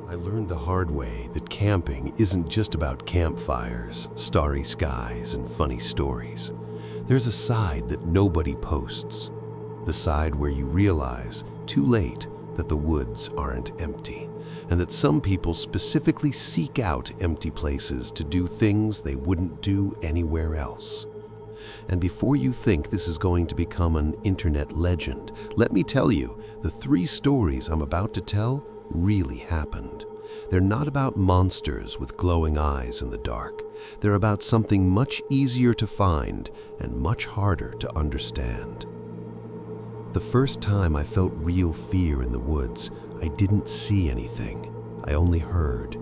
I learned the hard way that camping isn't just about campfires, starry skies, and funny stories. There's a side that nobody posts. The side where you realize, too late, that the woods aren't empty, and that some people specifically seek out empty places to do things they wouldn't do anywhere else. And before you think this is going to become an internet legend, let me tell you, the 3 stories I'm about to tell really happened. They're not about monsters with glowing eyes in the dark. They're about something much easier to find and much harder to understand. The first time I felt real fear in the woods, I didn't see anything. I only heard.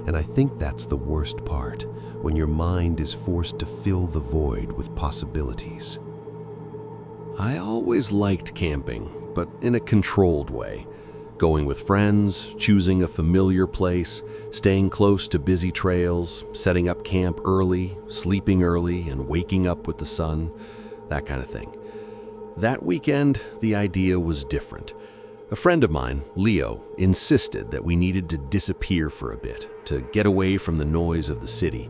And I think that's the worst part, when your mind is forced to fill the void with possibilities. I always liked camping, but in a controlled way. Going with friends, choosing a familiar place, staying close to busy trails, setting up camp early, sleeping early, and waking up with the sun, that kind of thing. That weekend, the idea was different. A friend of mine, Leo, insisted that we needed to disappear for a bit, to get away from the noise of the city.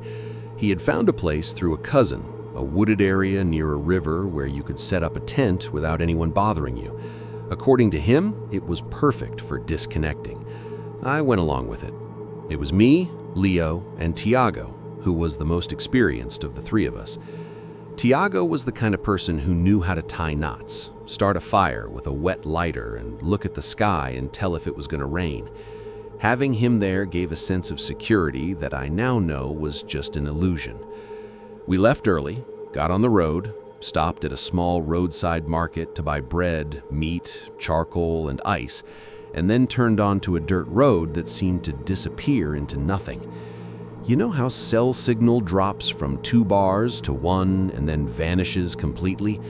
He had found a place through a cousin, a wooded area near a river where you could set up a tent without anyone bothering you. According to him, it was perfect for disconnecting. I went along with it. It was me, Leo, and Tiago, who was the most experienced of the 3 of us. Tiago was the kind of person who knew how to tie knots, start a fire with a wet lighter, and look at the sky and tell if it was going to rain. Having him there gave a sense of security that I now know was just an illusion. We left early, got on the road, stopped at a small roadside market to buy bread, meat, charcoal, and ice, and then turned onto a dirt road that seemed to disappear into nothing. You know how cell signal drops from 2 bars to 1 and then vanishes completely?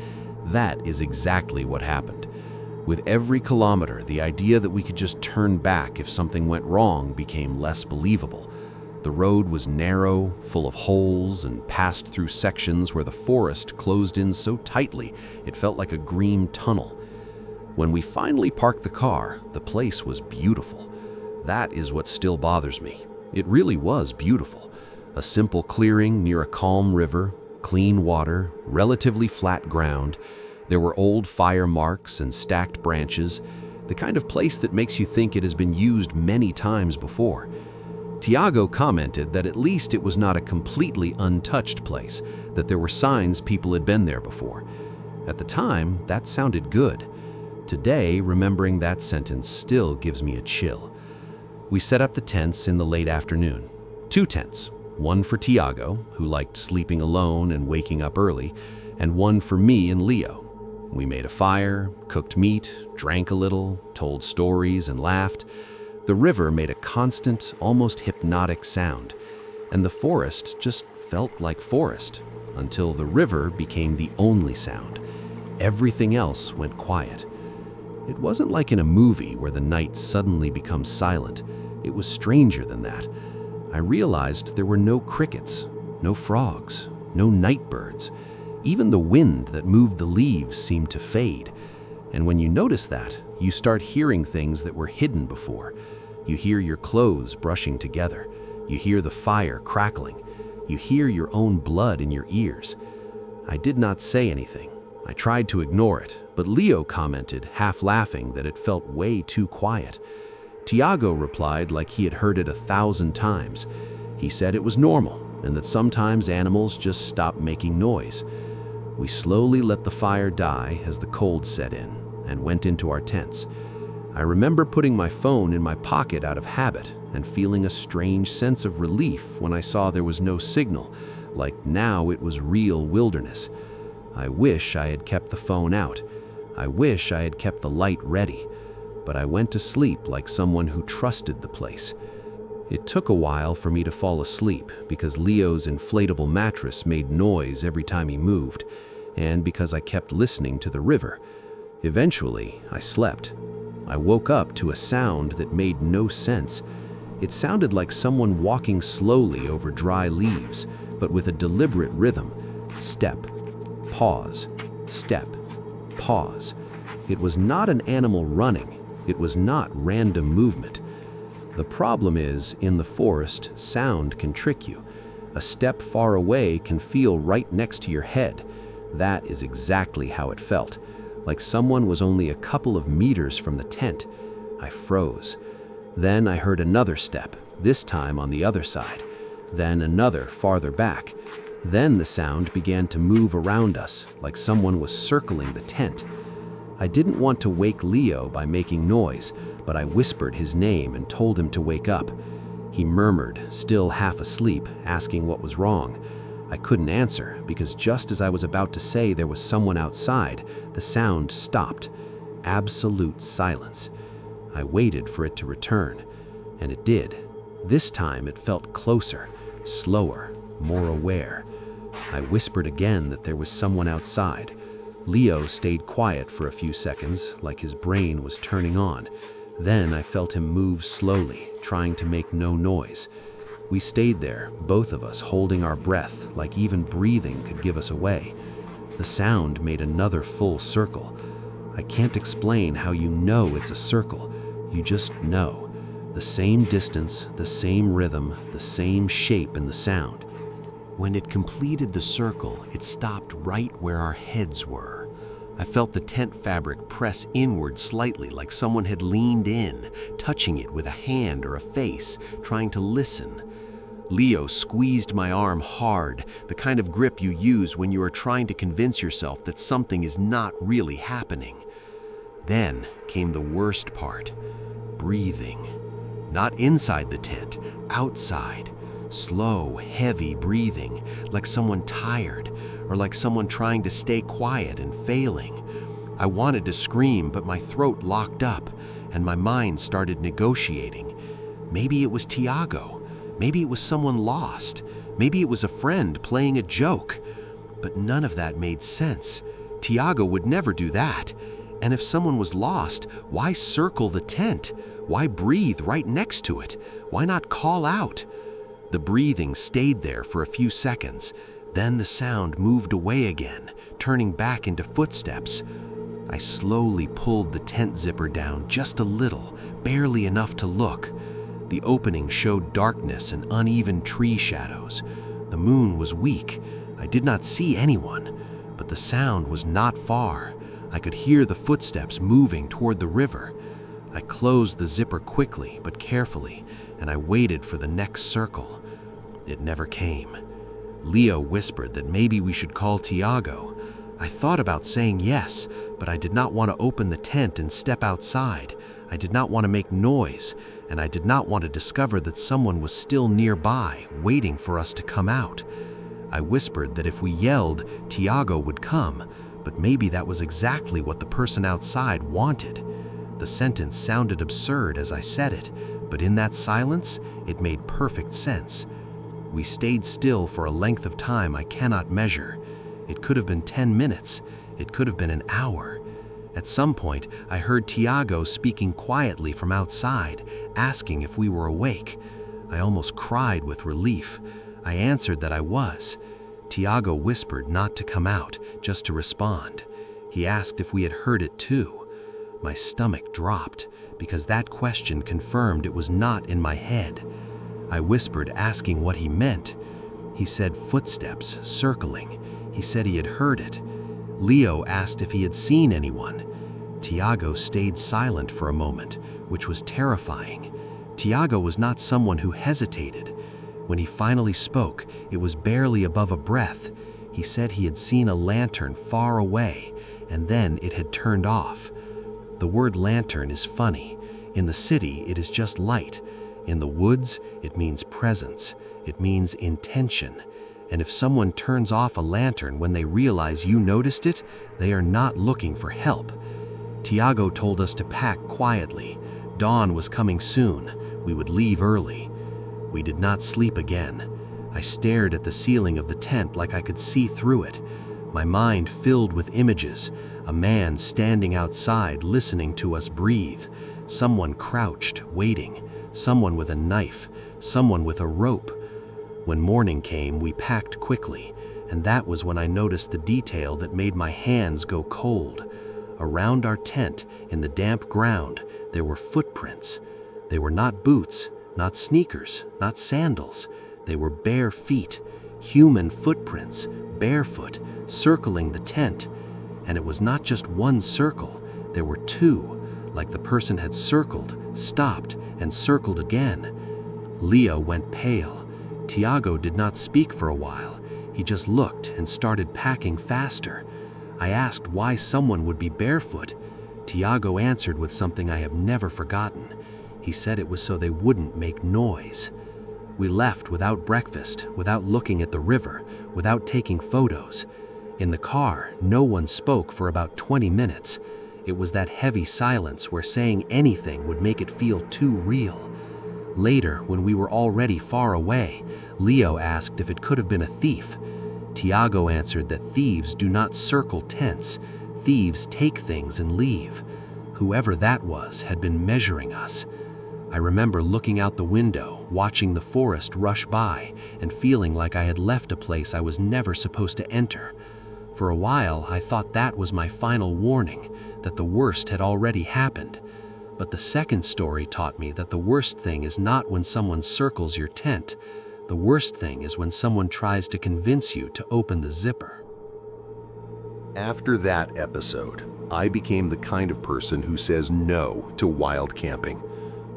That is exactly what happened. With every kilometer, the idea that we could just turn back if something went wrong became less believable. The road was narrow, full of holes, and passed through sections where the forest closed in so tightly it felt like a green tunnel. When we finally parked the car, the place was beautiful. That is what still bothers me. It really was beautiful. A simple clearing near a calm river, clean water, relatively flat ground. There were old fire marks and stacked branches, the kind of place that makes you think it has been used many times before. Tiago commented that at least it was not a completely untouched place, that there were signs people had been there before. At the time, that sounded good. Today, remembering that sentence still gives me a chill. We set up the tents in the late afternoon. 2 tents, one for Tiago, who liked sleeping alone and waking up early, and one for me and Leo. We made a fire, cooked meat, drank a little, told stories, and laughed. The river made a constant, almost hypnotic sound, and the forest just felt like forest, until the river became the only sound. Everything else went quiet. It wasn't like in a movie where the night suddenly becomes silent. It was stranger than that. I realized there were no crickets, no frogs, no night birds. Even the wind that moved the leaves seemed to fade. And when you notice that, you start hearing things that were hidden before. You hear your clothes brushing together. You hear the fire crackling. You hear your own blood in your ears. I did not say anything. I tried to ignore it, but Leo commented, half laughing, that it felt way too quiet. Tiago replied like he had heard it 1,000 times. He said it was normal, and that sometimes animals just stop making noise. We slowly let the fire die as the cold set in, and went into our tents. I remember putting my phone in my pocket out of habit and feeling a strange sense of relief when I saw there was no signal, like now it was real wilderness. I wish I had kept the phone out. I wish I had kept the light ready. But I went to sleep like someone who trusted the place. It took a while for me to fall asleep because Leo's inflatable mattress made noise every time he moved, and because I kept listening to the river. Eventually, I slept. I woke up to a sound that made no sense. It sounded like someone walking slowly over dry leaves, but with a deliberate rhythm. Step, pause, step, pause. It was not an animal running. It was not random movement. The problem is, in the forest, sound can trick you. A step far away can feel right next to your head. That is exactly how it felt, like someone was only a couple of meters from the tent. I froze. Then I heard another step, this time on the other side. Then another farther back. Then the sound began to move around us, like someone was circling the tent. I didn't want to wake Leo by making noise, but I whispered his name and told him to wake up. He murmured, still half asleep, asking what was wrong. I couldn't answer, because just as I was about to say there was someone outside, the sound stopped. Absolute silence. I waited for it to return, and it did. This time it felt closer, slower, more aware. I whispered again that there was someone outside. Leo stayed quiet for a few seconds, like his brain was turning on. Then I felt him move slowly, trying to make no noise. We stayed there, both of us holding our breath, like even breathing could give us away. The sound made another full circle. I can't explain how you know it's a circle. You just know. The same distance, the same rhythm, the same shape in the sound. When it completed the circle, it stopped right where our heads were. I felt the tent fabric press inward slightly, like someone had leaned in, touching it with a hand or a face, trying to listen. Leo squeezed my arm hard, the kind of grip you use when you are trying to convince yourself that something is not really happening. Then came the worst part, breathing. Not inside the tent, outside. Slow, heavy breathing, like someone tired, or like someone trying to stay quiet and failing. I wanted to scream, but my throat locked up, and my mind started negotiating. Maybe it was Tiago. Maybe it was someone lost. Maybe it was a friend playing a joke. But none of that made sense. Tiago would never do that. And if someone was lost, why circle the tent? Why breathe right next to it? Why not call out? The breathing stayed there for a few seconds. Then the sound moved away again, turning back into footsteps. I slowly pulled the tent zipper down just a little, barely enough to look. The opening showed darkness and uneven tree shadows. The moon was weak. I did not see anyone, but the sound was not far. I could hear the footsteps moving toward the river. I closed the zipper quickly but carefully, and I waited for the next circle. It never came. Leo whispered that maybe we should call Tiago. I thought about saying yes, but I did not want to open the tent and step outside. I did not want to make noise, and I did not want to discover that someone was still nearby, waiting for us to come out. I whispered that if we yelled, Tiago would come, but maybe that was exactly what the person outside wanted. The sentence sounded absurd as I said it, but in that silence, it made perfect sense. We stayed still for a length of time I cannot measure. It could have been 10 minutes. It could have been an hour. At some point, I heard Tiago speaking quietly from outside, asking if we were awake. I almost cried with relief. I answered that I was. Tiago whispered not to come out, just to respond. He asked if we had heard it too. My stomach dropped, because that question confirmed it was not in my head. I whispered, asking what he meant. He said footsteps, circling. He said he had heard it. Leo asked if he had seen anyone. Tiago stayed silent for a moment, which was terrifying. Tiago was not someone who hesitated. When he finally spoke, it was barely above a breath. He said he had seen a lantern far away, and then it had turned off. The word lantern is funny. In the city, it is just light. In the woods, it means presence. It means intention. And if someone turns off a lantern when they realize you noticed it, they are not looking for help. Tiago told us to pack quietly. Dawn was coming soon. We would leave early. We did not sleep again. I stared at the ceiling of the tent like I could see through it. My mind filled with images. A man standing outside listening to us breathe. Someone crouched, waiting. Someone with a knife. Someone with a rope. When morning came, we packed quickly, and that was when I noticed the detail that made my hands go cold. Around our tent, in the damp ground, there were footprints. They were not boots, not sneakers, not sandals. They were bare feet, human footprints, barefoot, circling the tent. And it was not just one circle, there were two, like the person had circled, stopped, and circled again. Leo went pale. Tiago did not speak for a while. He just looked and started packing faster. I asked why someone would be barefoot. Tiago answered with something I have never forgotten. He said it was so they wouldn't make noise. We left without breakfast, without looking at the river, without taking photos. In the car, no one spoke for about 20 minutes. It was that heavy silence where saying anything would make it feel too real. Later, when we were already far away, Leo asked if it could have been a thief. Tiago answered that thieves do not circle tents. Thieves take things and leave. Whoever that was had been measuring us. I remember looking out the window, watching the forest rush by, and feeling like I had left a place I was never supposed to enter. For a while, I thought that was my final warning, that the worst had already happened. But the second story taught me that the worst thing is not when someone circles your tent. The worst thing is when someone tries to convince you to open the zipper. After that episode, I became the kind of person who says no to wild camping.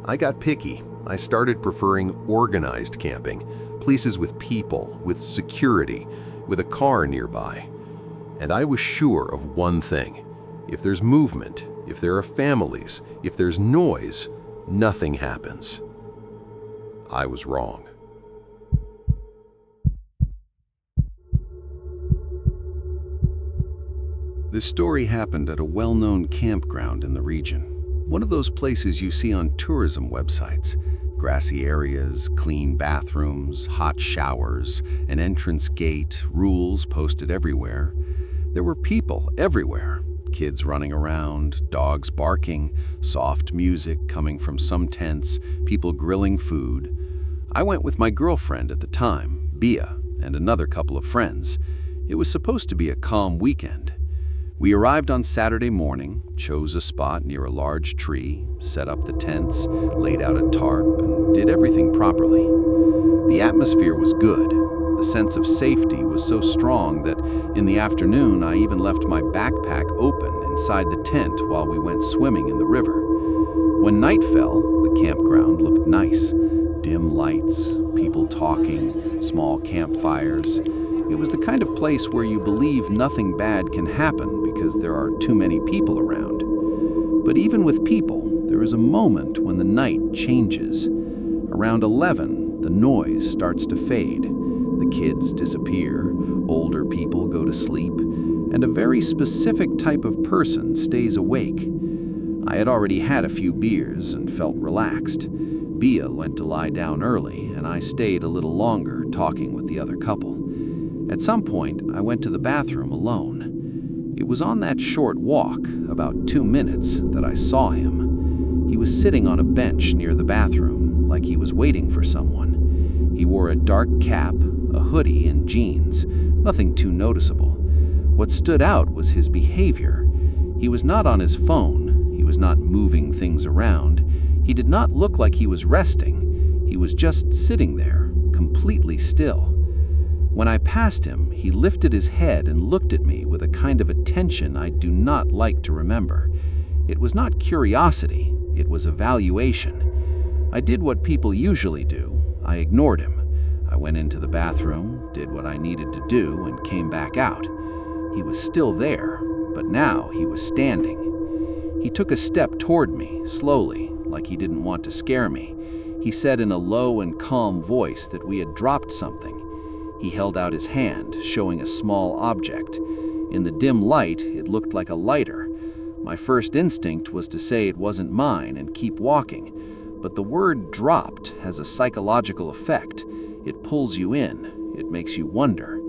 I got picky. I started preferring organized camping, places with people, with security, with a car nearby. And I was sure of one thing. If there's movement, if there are families, if there's noise, nothing happens. I was wrong. This story happened at a well-known campground in the region. One of those places you see on tourism websites. Grassy areas, clean bathrooms, hot showers, an entrance gate, rules posted everywhere. There were people everywhere. Kids running around, dogs barking, soft music coming from some tents, people grilling food. I went with my girlfriend at the time, Bia, and another couple of friends. It was supposed to be a calm weekend. We arrived on Saturday morning, chose a spot near a large tree, set up the tents, laid out a tarp, and did everything properly. The atmosphere was good. The sense of safety was so strong that in the afternoon I even left my backpack open inside the tent while we went swimming in the river. When night fell, the campground looked nice. Dim lights, people talking, small campfires. It was the kind of place where you believe nothing bad can happen because there are too many people around. But even with people, there is a moment when the night changes. Around 11, the noise starts to fade. The kids disappear, older people go to sleep, and a very specific type of person stays awake. I had already had a few beers and felt relaxed. Bia went to lie down early, and I stayed a little longer talking with the other couple. At some point, I went to the bathroom alone. It was on that short walk, about 2 minutes, that I saw him. He was sitting on a bench near the bathroom, like he was waiting for someone. He wore a dark cap, a hoodie, and jeans, nothing too noticeable. What stood out was his behavior. He was not on his phone. He was not moving things around. He did not look like he was resting. He was just sitting there, completely still. When I passed him, he lifted his head and looked at me with a kind of attention I do not like to remember. It was not curiosity, it was evaluation. I did what people usually do. I ignored him. I went into the bathroom, did what I needed to do, and came back out. He was still there, but now he was standing. He took a step toward me, slowly, like he didn't want to scare me. He said in a low and calm voice that we had dropped something. He held out his hand, showing a small object. In the dim light, it looked like a lighter. My first instinct was to say it wasn't mine and keep walking, but the word dropped has a psychological effect. It pulls you in. It makes you wonder.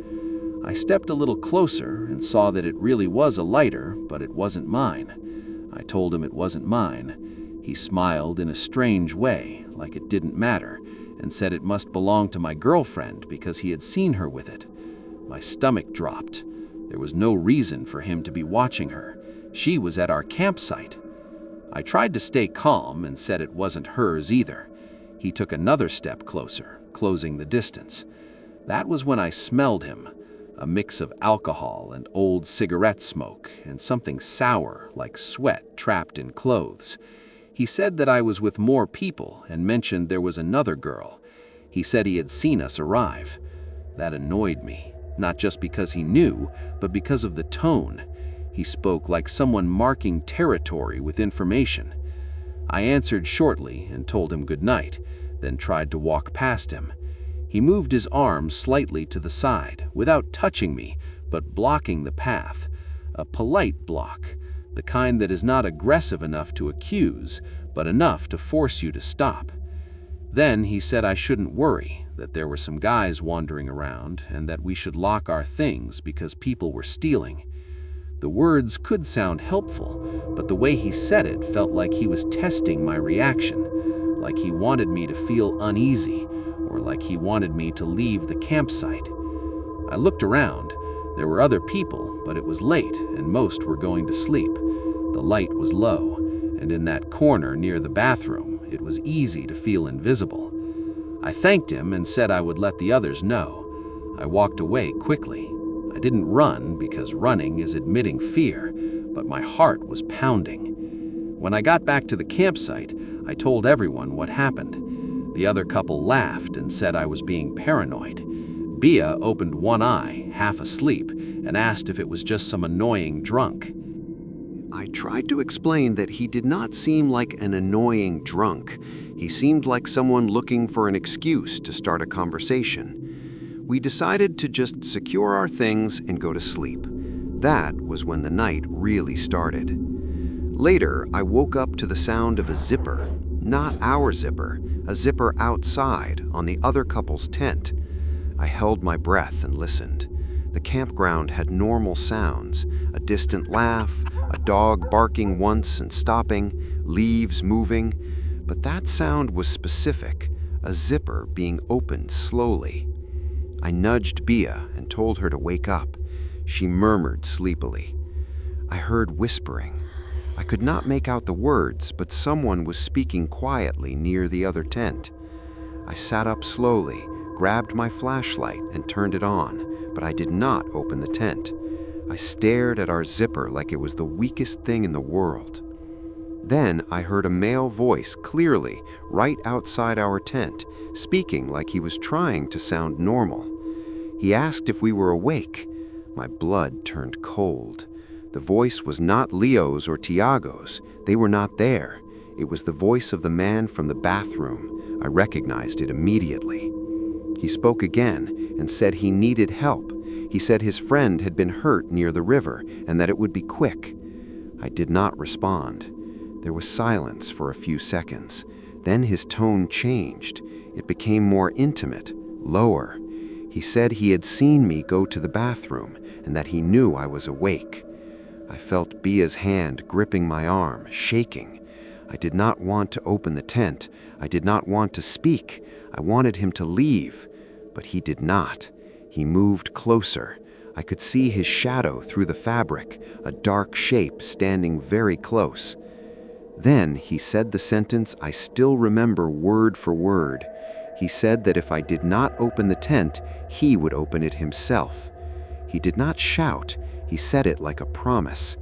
I stepped a little closer and saw that it really was a lighter, but it wasn't mine. I told him it wasn't mine. He smiled in a strange way, like it didn't matter, and said it must belong to my girlfriend because he had seen her with it. My stomach dropped. There was no reason for him to be watching her. She was at our campsite. I tried to stay calm and said it wasn't hers either. He took another step closer, closing the distance. That was when I smelled him, a mix of alcohol and old cigarette smoke and something sour like sweat trapped in clothes. He said that I was with more people and mentioned there was another girl. He said he had seen us arrive. That annoyed me, not just because he knew, but because of the tone. He spoke like someone marking territory with information. I answered shortly and told him good night, then tried to walk past him. He moved his arm slightly to the side, without touching me, but blocking the path. A polite block, the kind that is not aggressive enough to accuse, but enough to force you to stop. Then he said I shouldn't worry, that there were some guys wandering around, and that we should lock our things because people were stealing. The words could sound helpful, but the way he said it felt like he was testing my reaction, like he wanted me to feel uneasy, or like he wanted me to leave the campsite. I looked around. There were other people, but it was late and most were going to sleep. The light was low, and in that corner near the bathroom, it was easy to feel invisible. I thanked him and said I would let the others know. I walked away quickly. I didn't run because running is admitting fear, but my heart was pounding. When I got back to the campsite, I told everyone what happened. The other couple laughed and said I was being paranoid. Bia opened one eye, half asleep, and asked if it was just some annoying drunk. I tried to explain that he did not seem like an annoying drunk. He seemed like someone looking for an excuse to start a conversation. We decided to just secure our things and go to sleep. That was when the night really started. Later, I woke up to the sound of a zipper. Not our zipper, a zipper outside on the other couple's tent. I held my breath and listened. The campground had normal sounds, a distant laugh, a dog barking once and stopping, leaves moving, but that sound was specific, a zipper being opened slowly. I nudged Bia and told her to wake up. She murmured sleepily. I heard whispering. I could not make out the words, but someone was speaking quietly near the other tent. I sat up slowly, grabbed my flashlight and turned it on, but I did not open the tent. I stared at our zipper like it was the weakest thing in the world. Then I heard a male voice clearly right outside our tent, speaking like he was trying to sound normal. He asked if we were awake. My blood turned cold. The voice was not Leo's or Tiago's. They were not there. It was the voice of the man from the bathroom. I recognized it immediately. He spoke again and said he needed help. He said his friend had been hurt near the river and that it would be quick. I did not respond. There was silence for a few seconds. Then his tone changed. It became more intimate, lower. He said he had seen me go to the bathroom and that he knew I was awake. I felt Bia's hand gripping my arm, shaking. I did not want to open the tent. I did not want to speak. I wanted him to leave, but he did not. He moved closer. I could see his shadow through the fabric, a dark shape standing very close. Then he said the sentence I still remember word for word. He said that if I did not open the tent, he would open it himself. He did not shout. He said it like a promise.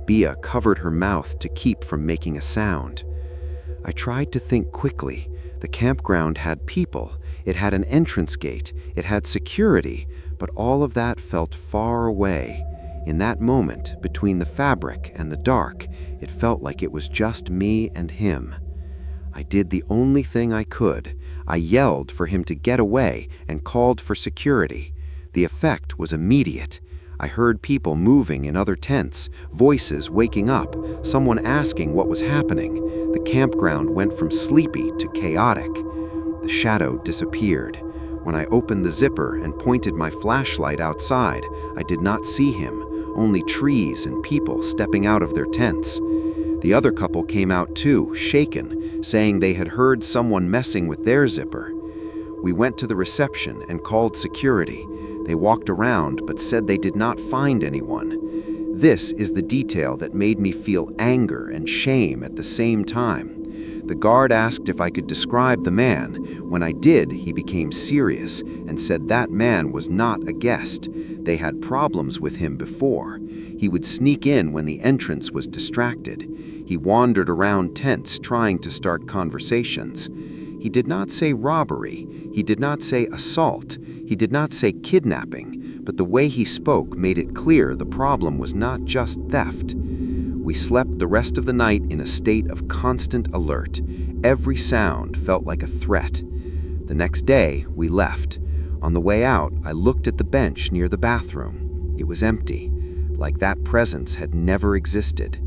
Bia covered her mouth to keep from making a sound. I tried to think quickly. The campground had people. It had an entrance gate. It had security. But all of that felt far away. In that moment, between the fabric and the dark, it felt like it was just me and him. I did the only thing I could. I yelled for him to get away and called for security. The effect was immediate. I heard people moving in other tents, voices waking up, someone asking what was happening. The campground went from sleepy to chaotic. The shadow disappeared. When I opened the zipper and pointed my flashlight outside, I did not see him, only trees and people stepping out of their tents. The other couple came out too, shaken, saying they had heard someone messing with their zipper. We went to the reception and called security. They walked around but said they did not find anyone. This is the detail that made me feel anger and shame at the same time. The guard asked if I could describe the man. When I did, he became serious and said that man was not a guest. They had problems with him before. He would sneak in when the entrance was distracted. He wandered around tents trying to start conversations. He did not say robbery. He did not say assault. He did not say kidnapping. But the way he spoke made it clear the problem was not just theft. We slept the rest of the night in a state of constant alert. Every sound felt like a threat. The next day, we left. On the way out, I looked at the bench near the bathroom. It was empty, like that presence had never existed.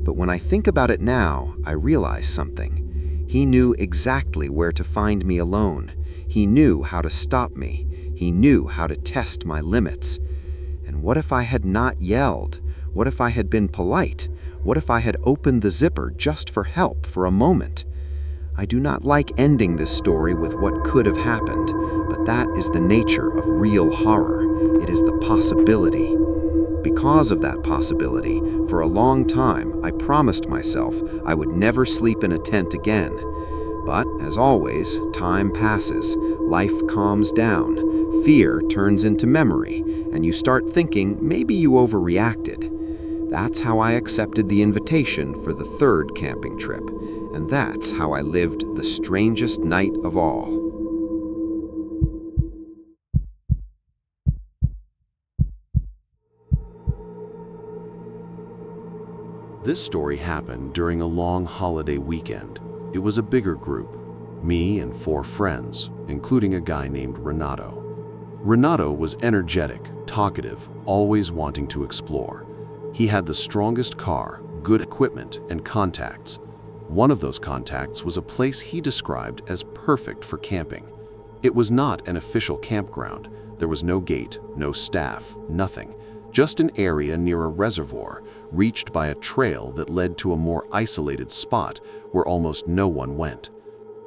But when I think about it now, I realize something. He knew exactly where to find me alone. He knew how to stop me. He knew how to test my limits. And what if I had not yelled? What if I had been polite? What if I had opened the zipper just for help for a moment? I do not like ending this story with what could have happened, but that is the nature of real horror. It is the possibility. Because of that possibility, for a long time, I promised myself I would never sleep in a tent again. But, as always, time passes, life calms down, fear turns into memory, and you start thinking maybe you overreacted. That's how I accepted the invitation for the third camping trip, and that's how I lived the strangest night of all. This story happened during a long holiday weekend. It was a bigger group, me and 4 friends, including a guy named Renato. Renato was energetic, talkative, always wanting to explore. He had the strongest car, good equipment, and contacts. One of those contacts was a place he described as perfect for camping. It was not an official campground. There was no gate, no staff, nothing. Just an area near a reservoir, reached by a trail that led to a more isolated spot where almost no one went.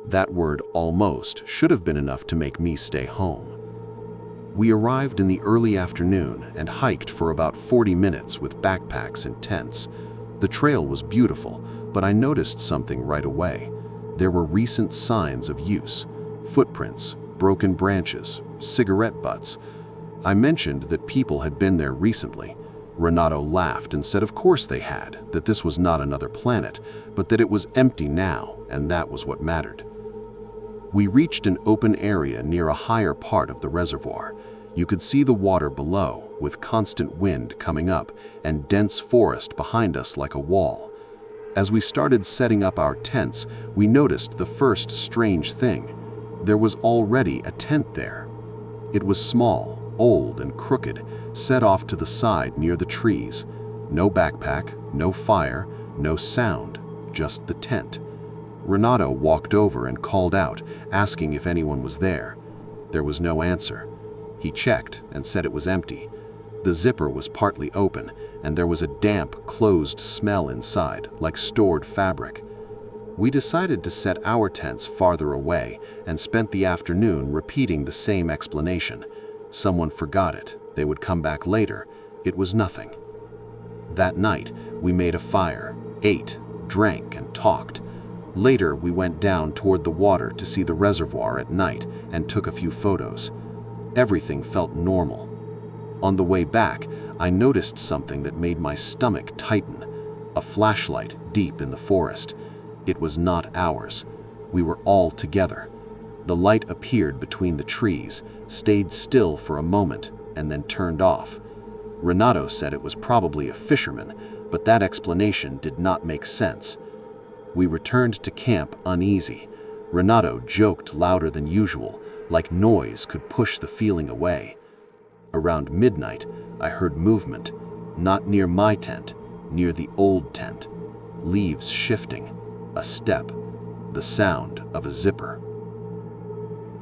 That word almost should have been enough to make me stay home. We arrived in the early afternoon and hiked for about 40 minutes with backpacks and tents. The trail was beautiful, but I noticed something right away. There were recent signs of use: footprints, broken branches, cigarette butts. I mentioned that people had been there recently. Renato laughed and said of course they had, that this was not another planet, but that it was empty now, and that was what mattered. We reached an open area near a higher part of the reservoir. You could see the water below, with constant wind coming up and dense forest behind us like a wall. As we started setting up our tents, we noticed the first strange thing. There was already a tent there. It was small, old and crooked, set off to the side near the trees. No backpack, no fire, no sound, just the tent. Renato walked over and called out, asking if anyone was there. There was no answer. He checked and said it was empty. The zipper was partly open, and there was a damp, closed smell inside, like stored fabric. We decided to set our tents farther away and spent the afternoon repeating the same explanation. Someone forgot it. They would come back later. It was nothing. That night, we made a fire, ate, drank, and talked. Later, we went down toward the water to see the reservoir at night and took a few photos. Everything felt normal. On the way back, I noticed something that made my stomach tighten. A flashlight deep in the forest. It was not ours. We were all together. The light appeared between the trees, stayed still for a moment, and then turned off. Renato said it was probably a fisherman, but that explanation did not make sense. We returned to camp uneasy. Renato joked louder than usual, like noise could push the feeling away. Around midnight, I heard movement, not near my tent, near the old tent. Leaves shifting, a step, the sound of a zipper.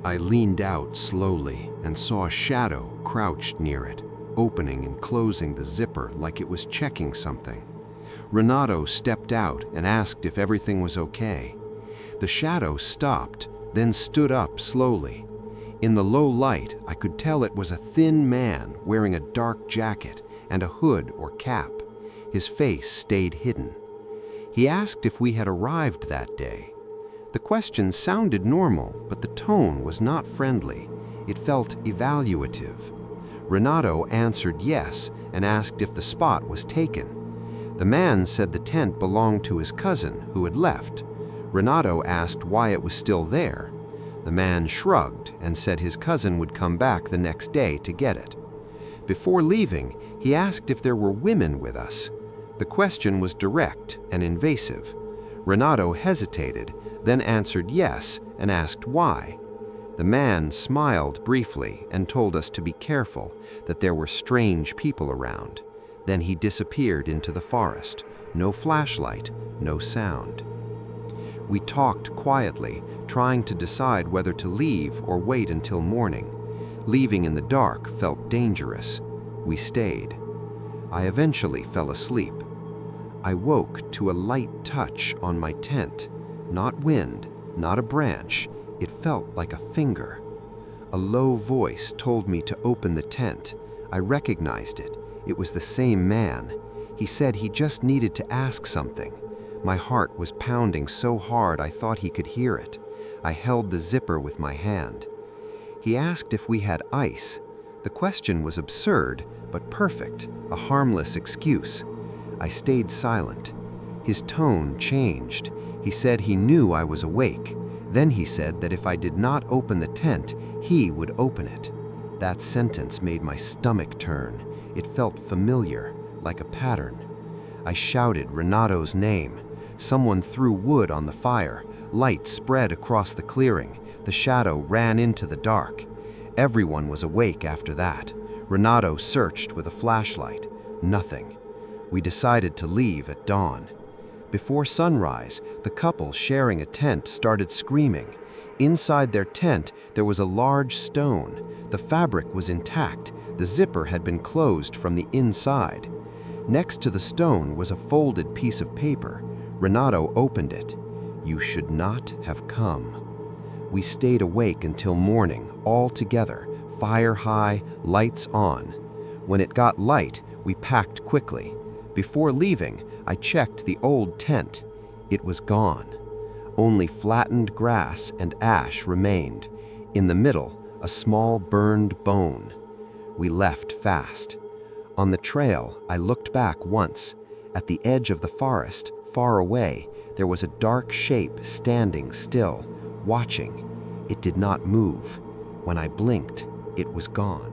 I leaned out slowly and saw a shadow crouched near it, opening and closing the zipper like it was checking something. Renato stepped out and asked if everything was okay. The shadow stopped, then stood up slowly. In the low light, I could tell it was a thin man wearing a dark jacket and a hood or cap. His face stayed hidden. He asked if we had arrived that day. The question sounded normal, but the tone was not friendly. It felt evaluative. Renato answered yes and asked if the spot was taken. The man said the tent belonged to his cousin, who had left. Renato asked why it was still there. The man shrugged and said his cousin would come back the next day to get it. Before leaving, he asked if there were women with us. The question was direct and invasive. Renato hesitated, then answered yes and asked why. The man smiled briefly and told us to be careful, that there were strange people around. Then he disappeared into the forest. No flashlight, no sound. We talked quietly, trying to decide whether to leave or wait until morning. Leaving in the dark felt dangerous. We stayed. I eventually fell asleep. I woke to a light touch on my tent. Not wind, not a branch. It felt like a finger. A low voice told me to open the tent. I recognized it. It was the same man. He said he just needed to ask something. My heart was pounding so hard I thought he could hear it. I held the zipper with my hand. He asked if we had ice. The question was absurd, but perfect, a harmless excuse. I stayed silent. His tone changed. He said he knew I was awake. Then he said that if I did not open the tent, he would open it. That sentence made my stomach turn. It felt familiar, like a pattern. I shouted Renato's name. Someone threw wood on the fire. Light spread across the clearing. The shadow ran into the dark. Everyone was awake after that. Renato searched with a flashlight. Nothing. We decided to leave at dawn. Before sunrise, the couple sharing a tent started screaming. Inside their tent, there was a large stone. The fabric was intact. The zipper had been closed from the inside. Next to the stone was a folded piece of paper. Renato opened it. "You should not have come." We stayed awake until morning, all together, fire high, lights on. When it got light, we packed quickly. Before leaving, I checked the old tent. It was gone. Only flattened grass and ash remained. In the middle, a small burned bone. We left fast. On the trail, I looked back once. At the edge of the forest, far away, there was a dark shape standing still, watching. It did not move. When I blinked, it was gone.